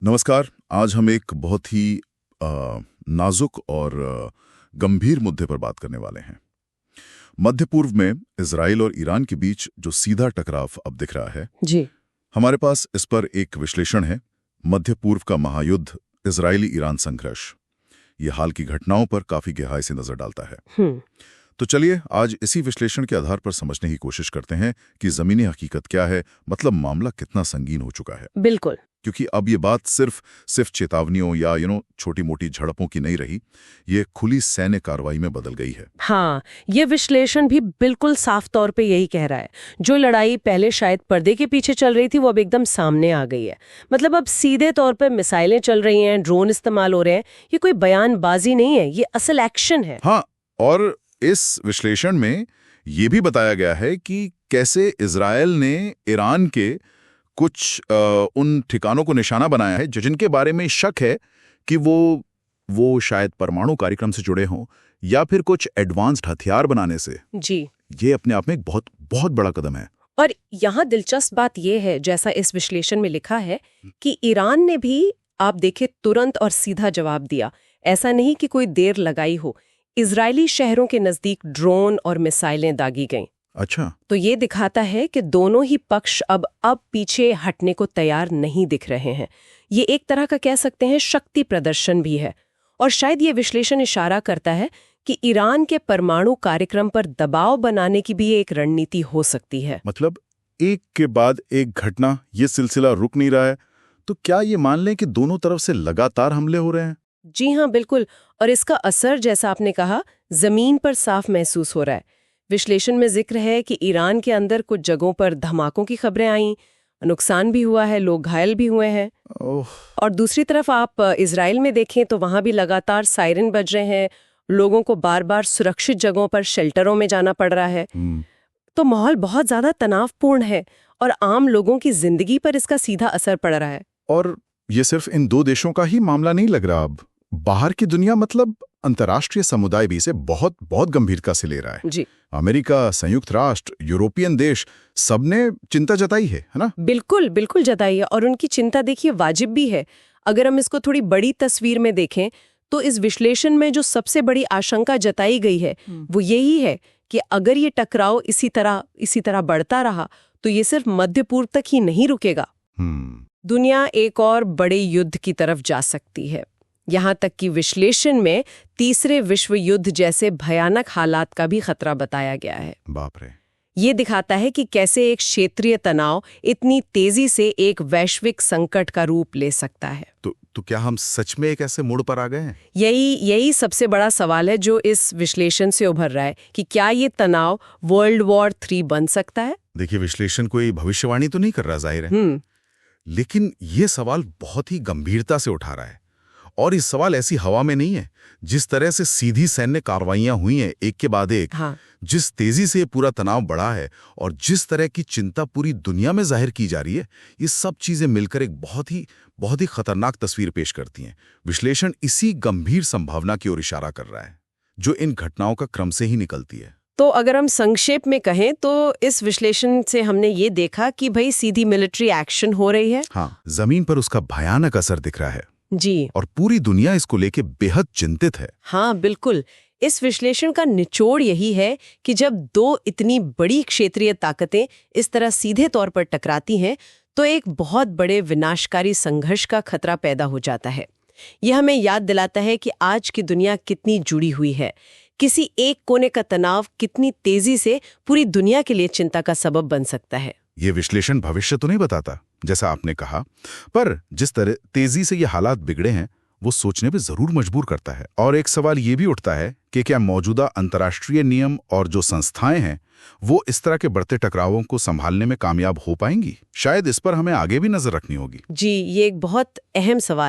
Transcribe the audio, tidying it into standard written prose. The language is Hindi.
नमस्कार। आज हम एक बहुत ही नाजुक और गंभीर मुद्दे पर बात करने वाले हैं। मध्य पूर्व में इजराइल और ईरान के बीच जो सीधा टकराव अब दिख रहा है जी। हमारे पास इस पर एक विश्लेषण है। मध्य पूर्व का महायुद्ध, इजरायली ईरान संघर्ष, ये हाल की घटनाओं पर काफी गहराई से नजर डालता है। तो चलिए आज इसी विश्लेषण के आधार पर समझने की कोशिश करते हैं कि जमीनी हकीकत क्या है, मतलब मामला कितना संगीन हो चुका है। बिल्कुल। क्योंकि अब ये बात सिर्फ चेतावनियों या छोटी मोटी झड़पों की नहीं रही, ये खुली सैन्य कार्रवाई में बदल गई है। हाँ, ये विश्लेषण भी बिल्कुल साफ तौर पे यही कह रहा है। जो लड़ाई पहले शायद पर्दे के पीछे चल रही थी वो अब एकदम सामने आ गई है। मतलब अब सीधे तौर पे मिसाइलें चल रही हैं, ड्रोन इस्तेमाल हो रहे हैं। ये कोई बयानबाजी नहीं है, ये असल एक्शन है। हाँ, और इस विश्लेषण में ये भी बताया गया है कि कैसे इजरायल ने ईरान के कुछ उन ठिकानों को निशाना बनाया है जिनके बारे में शक है कि वो शायद परमाणु कार्यक्रम से जुड़े हों या फिर कुछ एडवांस्ड हथियार बनाने से। जी। ये अपने आप में एक बहुत बहुत बड़ा कदम है। और यहाँ दिलचस्प बात यह है, जैसा इस विश्लेषण में लिखा है, कि ईरान ने भी, आप देखें, तुरंत और सीधा जवाब दिया। ऐसा नहीं कि कोई देर लगाई हो। इजरायली शहरों के नजदीक ड्रोन और मिसाइलें दागी गईं। अच्छा। तो ये दिखाता है कि दोनों ही पक्ष अब पीछे हटने को तैयार नहीं दिख रहे हैं। ये एक तरह का कह सकते हैं शक्ति प्रदर्शन भी है। और शायद ये विश्लेषण इशारा करता है कि ईरान के परमाणु कार्यक्रम पर दबाव बनाने की भी एक रणनीति हो सकती है। मतलब एक के बाद एक घटना, ये सिलसिला रुक नहीं रहा है। तो क्या ये मान लें कि दोनों तरफ से लगातार हमले हो रहे हैं? जी हाँ, बिल्कुल। और इसका असर, जैसा आपने कहा, जमीन पर साफ महसूस हो रहा है। विश्लेषण में जिक्र है कि ईरान के अंदर कुछ जगहों पर धमाकों की खबरें आईं, नुकसान भी हुआ है, लोग घायल भी हुए हैं। और दूसरी तरफ आप इजराइल में देखें तो वहां भी लगातार सायरन बज रहे हैं, लोगों को बार बार सुरक्षित जगहों पर शेल्टरों में जाना पड़ रहा है। तो माहौल बहुत ज्यादा तनावपूर्ण है और आम लोगों की जिंदगी पर इसका सीधा असर पड़ रहा है। और ये सिर्फ इन दो देशों का ही मामला नहीं लग रहा। अब बाहर की दुनिया, मतलब अंतर्राष्ट्रीय समुदाय भी इसे बहुत बहुत गंभीरता से ले रहा है। जी। अमेरिका, संयुक्त राष्ट्र, यूरोपियन देश, सबने चिंता जताई है ना? बिल्कुल बिल्कुल जताई है। और उनकी चिंता, देखिए, वाजिब भी है। अगर हम इसको थोड़ी बड़ी तस्वीर में देखें तो इस विश्लेषण में जो सबसे बड़ी आशंका जताई गई है वो यही है कि अगर ये टकराव इसी तरह बढ़ता रहा तो ये सिर्फ मध्य पूर्व तक ही नहीं रुकेगा। दुनिया एक और बड़े युद्ध की तरफ जा सकती है। यहाँ तक कि विश्लेषण में तीसरे विश्व युद्ध जैसे भयानक हालात का भी खतरा बताया गया है। बाप रे। ये दिखाता है कि कैसे एक क्षेत्रीय तनाव इतनी तेजी से एक वैश्विक संकट का रूप ले सकता है। तो क्या हम सच में एक ऐसे मोड़ पर आ गए हैं? यही सबसे बड़ा सवाल है जो इस विश्लेषण से उभर रहा है कि क्या ये तनाव वर्ल्ड वॉर 3 बन सकता है? देखिए, विश्लेषण कोई भविष्यवाणी तो नहीं कर रहा, जाहिर है, लेकिन ये सवाल बहुत ही गंभीरता से उठा रहा है। और इस सवाल ऐसी हवा में नहीं है। जिस तरह से सीधी सैन्य कार्रवाइयां हुई हैं एक के बाद एक, जिस तेजी से पूरा तनाव बढ़ा है और जिस तरह की चिंता पूरी दुनिया में जाहिर की जा रही है, ये सब चीजें मिलकर एक बहुत ही खतरनाक तस्वीर पेश करती हैं। विश्लेषण इसी गंभीर संभावना की ओर इशारा कर रहा है जो इन घटनाओं का क्रम से ही निकलती है। तो अगर हम संक्षेप में कहें तो इस विश्लेषण से हमने ये देखा कि भाई सीधी मिलिट्री एक्शन हो रही है। हाँ, जमीन पर उसका भयानक असर दिख रहा है जी। और पूरी दुनिया इसको लेके बेहद चिंतित है। हाँ, बिल्कुल। इस विश्लेषण का निचोड़ यही है कि जब दो इतनी बड़ी क्षेत्रीय ताकतें इस तरह सीधे तौर पर टकराती हैं तो एक बहुत बड़े विनाशकारी संघर्ष का खतरा पैदा हो जाता है। यह हमें याद दिलाता है कि आज की दुनिया कितनी जुड़ी हुई है। किसी एक कोने का तनाव कितनी तेजी से पूरी दुनिया के लिए चिंता का सबब बन सकता है। ये विश्लेषण भविष्य तो नहीं बताता, जैसा आपने कहा, पर जिस तरह तेजी से ये हालात बिगड़े हैं वो सोचने पे जरूर मजबूर करता है। और एक सवाल ये भी उठता है कि क्या मौजूदा अंतर्राष्ट्रीय नियम और जो संस्थाएं हैं वो इस तरह के बढ़ते टकरावों को संभालने में कामयाब हो पाएंगी? शायद इस पर हमें आगे भी नजर रखनी होगी। जी, ये एक बहुत अहम सवाल